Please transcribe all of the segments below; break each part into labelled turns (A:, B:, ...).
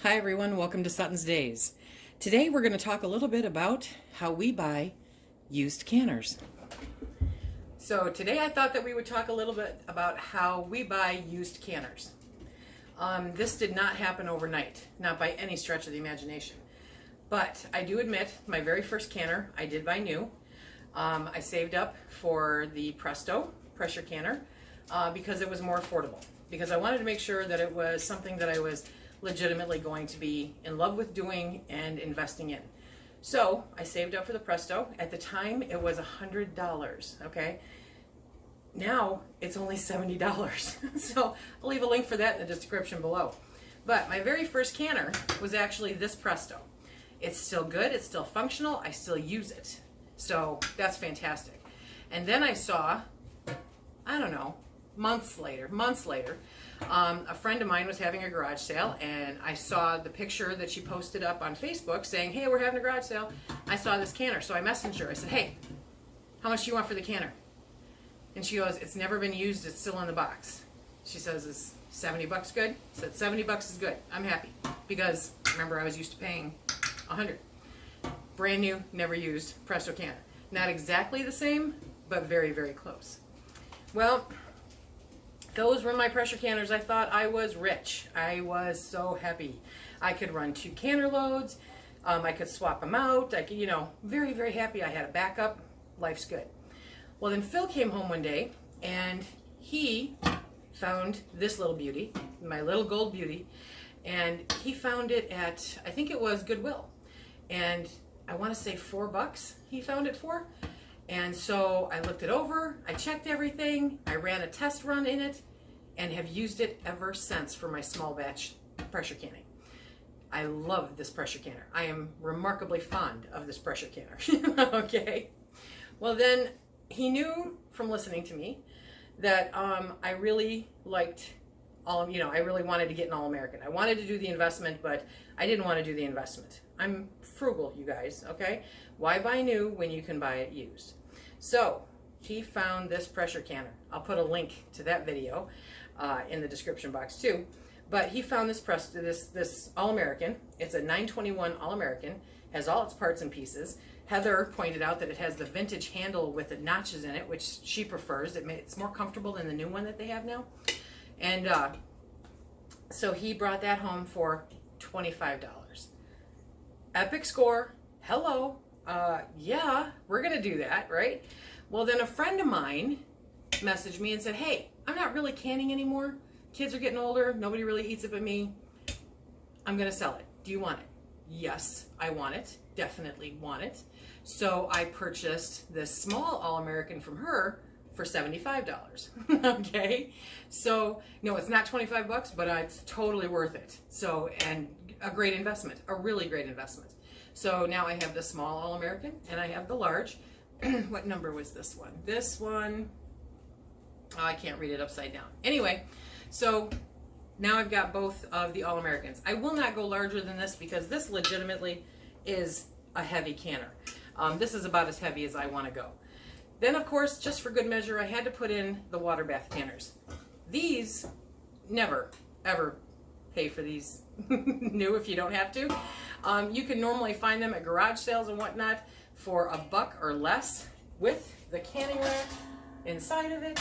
A: Hi everyone, welcome to SuttonsDaze. Today we're going to talk a little bit about how we buy used canners. So today I thought that we would talk a little bit about how we buy used canners. This did not happen overnight, not by any stretch of the imagination. But I do admit, my very first canner I did buy new. I saved up for the Presto pressure canner because it was more affordable. Because I wanted to make sure that it was something that I was legitimately going to be in love with doing and investing in. So I saved up for the Presto. At the time it was $100, okay? Now it's only $70. So I'll leave a link for that in the description below. But my very first canner was actually this Presto. It's still good, it's still functional, I still use it. So that's fantastic. And then I saw, I don't know, months later, a friend of mine was having a garage sale, and I saw the picture that she posted up on Facebook saying, hey, we're having a garage sale. I saw this canner, so I messaged her. I said, hey, how much do you want for the canner? And she goes, it's never been used, it's still in the box. She says, is 70 bucks good? I said, 70 bucks is good. I'm happy. Because, remember, I was used to paying 100. Brand new, never used Presto canner. Not exactly the same, but very, very close. Well, those were my pressure canners. I thought I was rich. I was so happy. I could run 2 canner loads. I could swap them out. I could, very, very happy. I had a backup. Life's good. Well, then Phil came home one day, and he found this little beauty, my little gold beauty, and he found it at, I think it was Goodwill. And I want to say $4 he found it for. And so I looked it over, I checked everything, I ran a test run in it, and have used it ever since for my small batch pressure canning. I love this pressure canner. I am remarkably fond of this pressure canner. Okay. Well, then he knew from listening to me that I really liked I really wanted to get an All-American. I wanted to do the investment, but I didn't want to do the investment. I'm frugal, you guys, okay? Why buy new when you can buy it used? So he found this pressure canner. I'll put a link to that video in the description box too. But he found this All-American. It's a 921 All-American. Has all its parts and pieces. Heather pointed out that it has the vintage handle with the notches in it, which she prefers. It's more comfortable than the new one that they have now. And so he brought that home for $25. Epic score. Hello. Yeah, we're going to do that, right? Well, then a friend of mine messaged me and said, hey, I'm not really canning anymore. Kids are getting older. Nobody really eats it but me. I'm going to sell it. Do you want it? Yes, I want it. Definitely want it. So I purchased this small All-American from her for $75. Okay. So no, it's not 25 bucks, but it's totally worth it. So, and a great investment, a really great investment. So now I have the small All-American and I have the large. What number was this one? This one, I can't read it upside down. Anyway, so now I've got both of the All-Americans. I will not go larger than this because this legitimately is a heavy canner. This is about as heavy as I want to go. Then, of course, just for good measure, I had to put in the water bath canners. These, never, ever pay for these new if you don't have to. You can normally find them at garage sales and whatnot for $1 or less with the canning rack inside of it.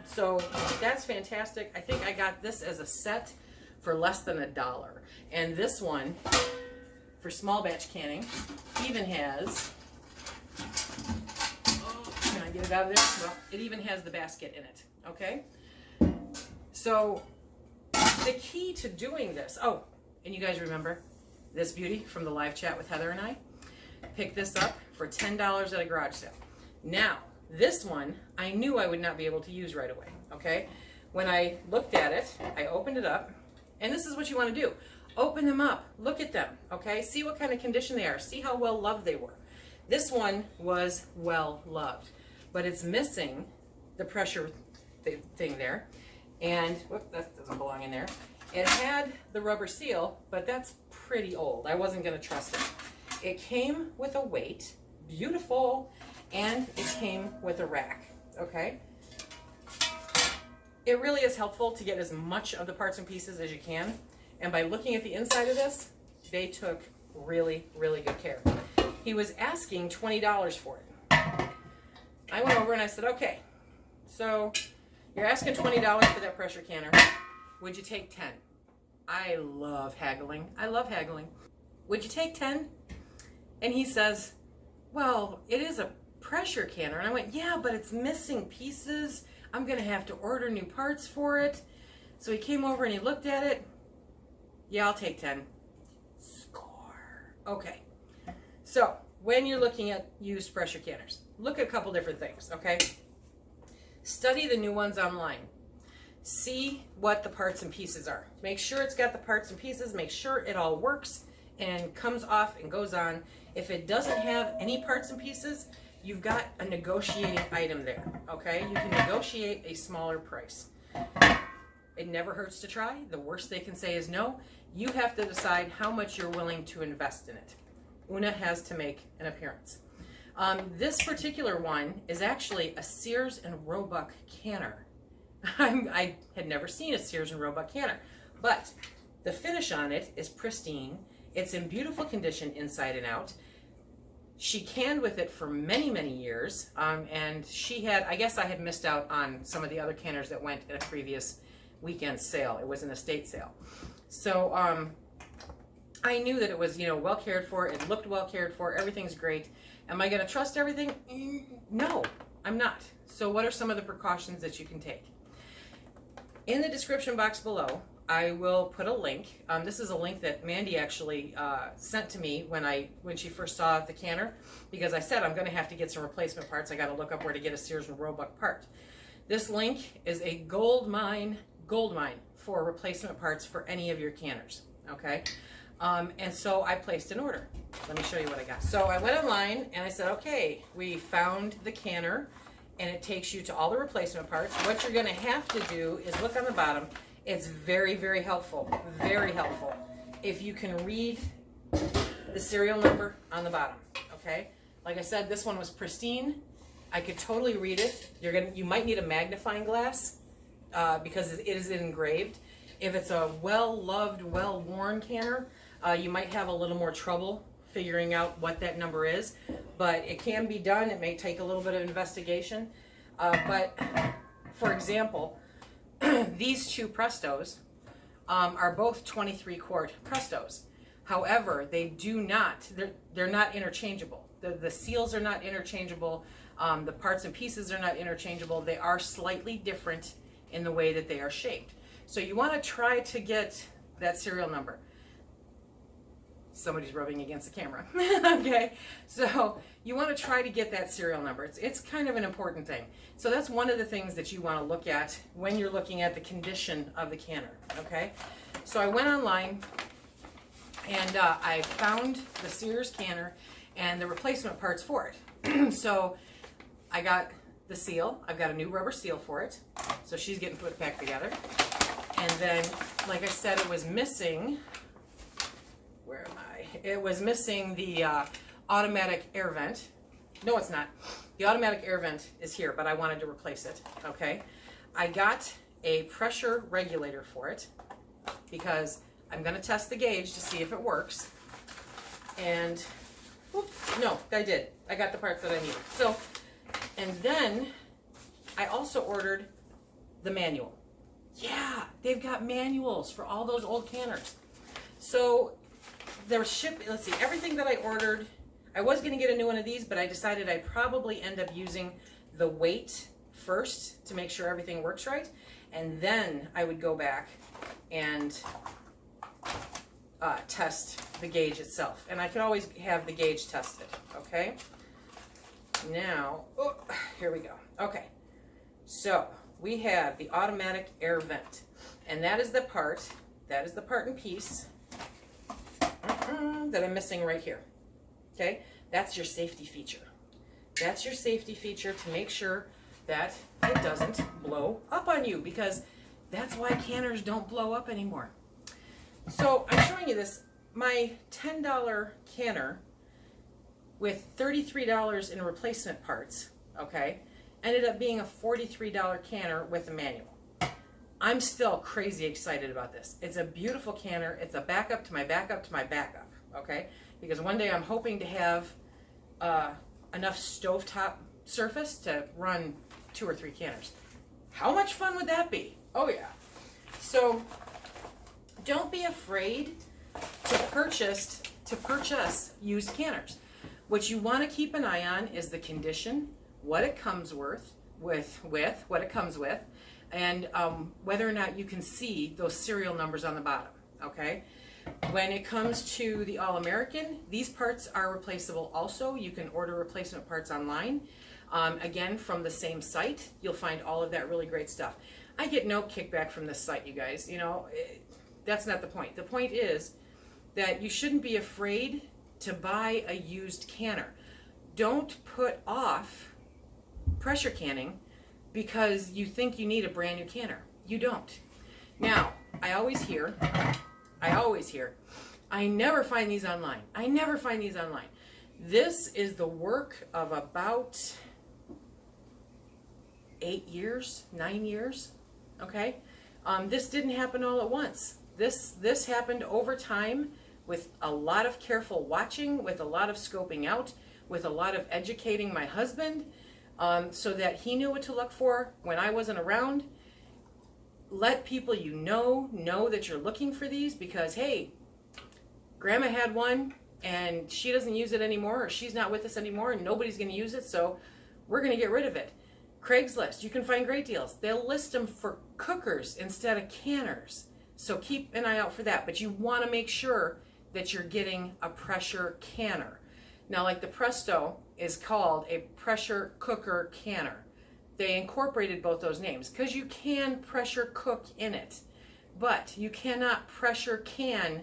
A: So that's fantastic. I think I got this as a set for less than $1. And this one, for small batch canning, even has, can I get it out of there? Well, it even has the basket in it, okay? So the key to doing this, oh, and you guys remember this beauty from the live chat with Heather and I? Picked this up for $10 at a garage sale. Now, this one, I knew I would not be able to use right away, okay? When I looked at it, I opened it up, and this is what you want to do. Open them up, look at them, okay? See what kind of condition they are, see how well loved they were. This one was well loved, but it's missing the pressure thing there, and whoop, that doesn't belong in there. It had the rubber seal, but that's pretty old. I wasn't going to trust it. It came with a weight, beautiful, and it came with a rack, okay? It really is helpful to get as much of the parts and pieces as you can And by looking at the inside of this, they took really, really good care. He was asking $20 for it. I went over and I said, okay, so you're asking $20 for that pressure canner. Would you take 10? I love haggling. I love haggling. Would you take 10? And he says, well, it is a pressure canner. And I went, yeah, but it's missing pieces. I'm going to have to order new parts for it. So he came over and he looked at it. Yeah, I'll take 10. Score. Okay. So when you're looking at used pressure canners, look at a couple different things, okay? Study the new ones online. See what the parts and pieces are. Make sure it's got the parts and pieces. Make sure it all works and comes off and goes on. If it doesn't have any parts and pieces, you've got a negotiating item there, okay? You can negotiate a smaller price. It never hurts to try. The worst they can say is no. You have to decide how much you're willing to invest in it. Una has to make an appearance. This particular one is actually a Sears and Roebuck canner. I had never seen a Sears and Roebuck canner, but the finish on it is pristine. It's in beautiful condition inside and out. She canned with it for many, many years, and she had, I guess I had missed out on some of the other canners that went in a previous weekend sale. It was an estate sale. So I knew that it was, well cared for. It looked well cared for. Everything's great. Am I going to trust everything? No, I'm not. So what are some of the precautions that you can take? In the description box below, I will put a link. This is a link that Mandy actually sent to me when she first saw the canner, because I said I'm going to have to get some replacement parts. I got to look up where to get a Sears and Roebuck part. This link is a gold mine for replacement parts for any of your canners. Okay, and so I placed an order. Let me show you what I got. So I went online and I said, okay, we found the canner, and it takes you to all the replacement parts. What you're going to have to do is look on the bottom. It's very, very helpful, very helpful, if you can read the serial number on the bottom, okay? Like I said, this one was pristine. I could totally read it. You might need a magnifying glass because it is engraved. If it's a well-loved, well-worn canner, you might have a little more trouble figuring out what that number is, but it can be done. It may take a little bit of investigation, but for example, these two Prestos are both 23-quart Prestos. However, they're not interchangeable. The seals are not interchangeable. The parts and pieces are not interchangeable. They are slightly different in the way that they are shaped. So you want to try to get that serial number. Somebody's rubbing against the camera. Okay, so you want to try to get that serial number. It's kind of an important thing. So that's one of the things that you want to look at when you're looking at the condition of the canner. Okay, so I went online and I found the Sears canner and the replacement parts for it. So I got the seal. I've got a new rubber seal for it. So she's getting put back together. And then, like I said, it was missing. Where am I? It was missing the automatic air vent. No, it's not. The automatic air vent is here, but I wanted to replace it, okay? I got a pressure regulator for it because I'm going to test the gauge to see if it works. And, no, I did. I got the parts that I needed. So, and then I also ordered the manual. Yeah, they've got manuals for all those old canners. So, let's see, everything that I ordered, I was going to get a new one of these, but I decided I'd probably end up using the weight first to make sure everything works right, and then I would go back and test the gauge itself. And I can always have the gauge tested, okay? Now, here we go. Okay, so we have the automatic air vent, and that is the part and piece that I'm missing right here. Okay, that's your safety feature. That's your safety feature to make sure that it doesn't blow up on you, because that's why canners don't blow up anymore. So I'm showing you this, my $10 canner with $33 in replacement parts, okay, ended up being a $43 canner with a manual. I'm still crazy excited about this. It's a beautiful canner. It's a backup to my backup to my backup, okay? Because one day I'm hoping to have enough stovetop surface to run 2 or 3 canners. How much fun would that be? Oh yeah. So don't be afraid to purchase used canners. What you want to keep an eye on is the condition, what it comes with what it comes with, and whether or not you can see those serial numbers on the bottom, okay? When it comes to the All-American, these parts are replaceable also. You can order replacement parts online. Again, from the same site, you'll find all of that really great stuff. I get no kickback from this site, you guys. You know, that's not the point. The point is that you shouldn't be afraid to buy a used canner. Don't put off pressure canning because you think you need a brand new canner. You don't. Now, I always hear, I never find these online. I never find these online. This is the work of about 8 years, 9 years, okay? This didn't happen all at once. This happened over time with a lot of careful watching, with a lot of scoping out, with a lot of educating my husband, so that he knew what to look for when I wasn't around. Let people you know that you're looking for these, because hey, Grandma had one and she doesn't use it anymore, or she's not with us anymore and nobody's going to use it, so we're going to get rid of it. Craigslist, you can find great deals. They'll list them for cookers instead of canners, so keep an eye out for that. But you want to make sure that you're getting a pressure canner. Now, like the Presto is called a pressure cooker canner. They incorporated both those names because you can pressure cook in it, but you cannot pressure can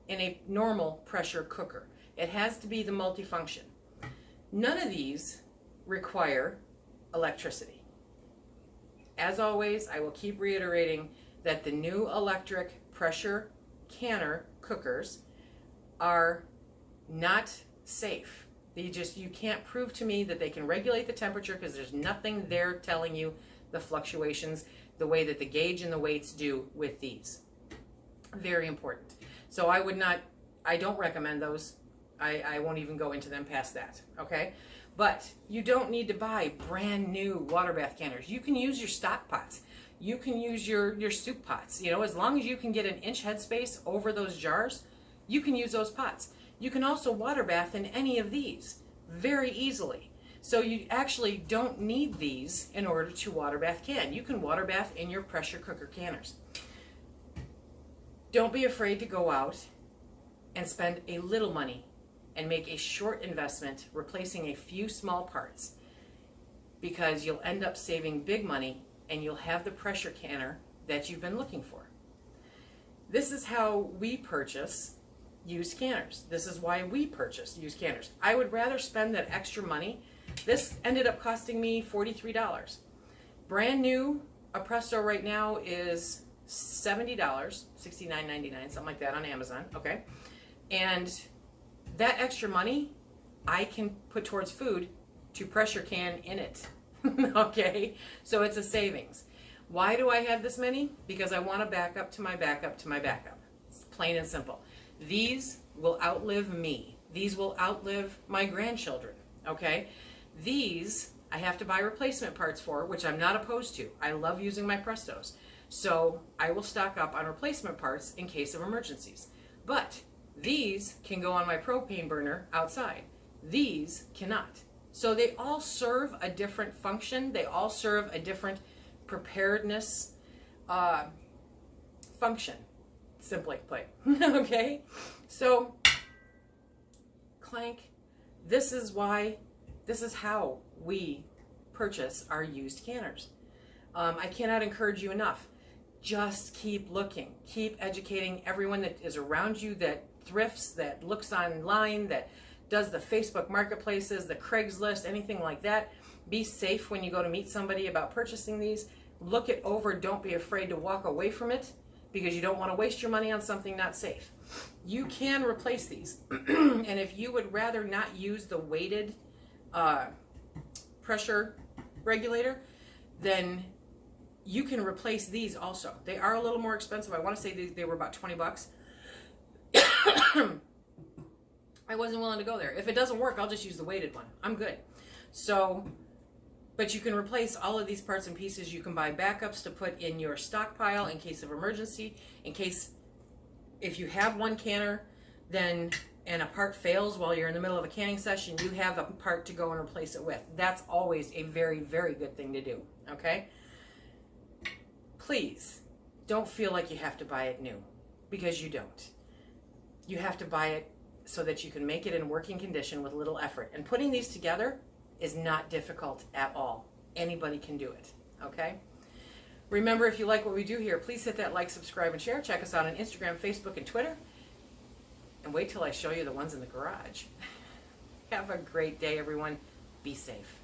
A: in a normal pressure cooker. It has to be the multifunction. None of these require electricity. As always, I will keep reiterating that the new electric pressure canner cookers are not safe. You can't prove to me that they can regulate the temperature, because there's nothing there telling you the fluctuations the way that the gauge and the weights do with these. Very important. So I don't recommend those. I won't even go into them past that, okay? But you don't need to buy brand new water bath canners. You can use your stock pots. You can use your soup pots. You know, as long as you can get an inch headspace over those jars, you can use those pots. You can also water bath in any of these very easily. So you actually don't need these in order to water bath can. You can water bath in your pressure cooker canners. Don't be afraid to go out and spend a little money and make a short investment replacing a few small parts, because you'll end up saving big money and you'll have the pressure canner that you've been looking for. This is how we purchase used canners. This is why we purchase used canners. I would rather spend that extra money. This ended up costing me $43. Brand new, a Presto right now is $70, $69.99, something like that on Amazon, okay? And that extra money I can put towards food to pressure can in it, okay? So it's a savings. Why do I have this many? Because I want to back up to my backup to my backup. It's plain and simple. These will outlive me. These will outlive my grandchildren, okay? These I have to buy replacement parts for, which I'm not opposed to. I love using my Prestos. So I will stock up on replacement parts in case of emergencies. But these can go on my propane burner outside. These cannot. So they all serve a different function. They all serve a different preparedness function, simply put. Okay? So, clank, this is how we purchase our used canners. I cannot encourage you enough. Just keep looking. Keep educating everyone that is around you, that thrifts, that looks online, that does the Facebook marketplaces, the Craigslist, anything like that. Be safe when you go to meet somebody about purchasing these. Look it over. Don't be afraid to walk away from it, because you don't want to waste your money on something not safe. You can replace these. And if you would rather not use the weighted pressure regulator, then you can replace these also. They are a little more expensive. I want to say they were about 20 bucks. I wasn't willing to go there. If it doesn't work, I'll just use the weighted one. I'm good. So, but you can replace all of these parts and pieces. You can buy backups to put in your stockpile in case of emergency, in case if you have one canner, then and a part fails while you're in the middle of a canning session, you have a part to go and replace it with. That's always a very, very good thing to do, okay? Please don't feel like you have to buy it new, because you don't. You have to buy it so that you can make it in working condition with little effort. And putting these together is not difficult at all. Anybody can do it, okay? Remember, if you like what we do here, please hit that like, subscribe, and share. Check us out on Instagram, Facebook, and Twitter. And wait till I show you the ones in the garage. Have a great day, everyone. Be safe.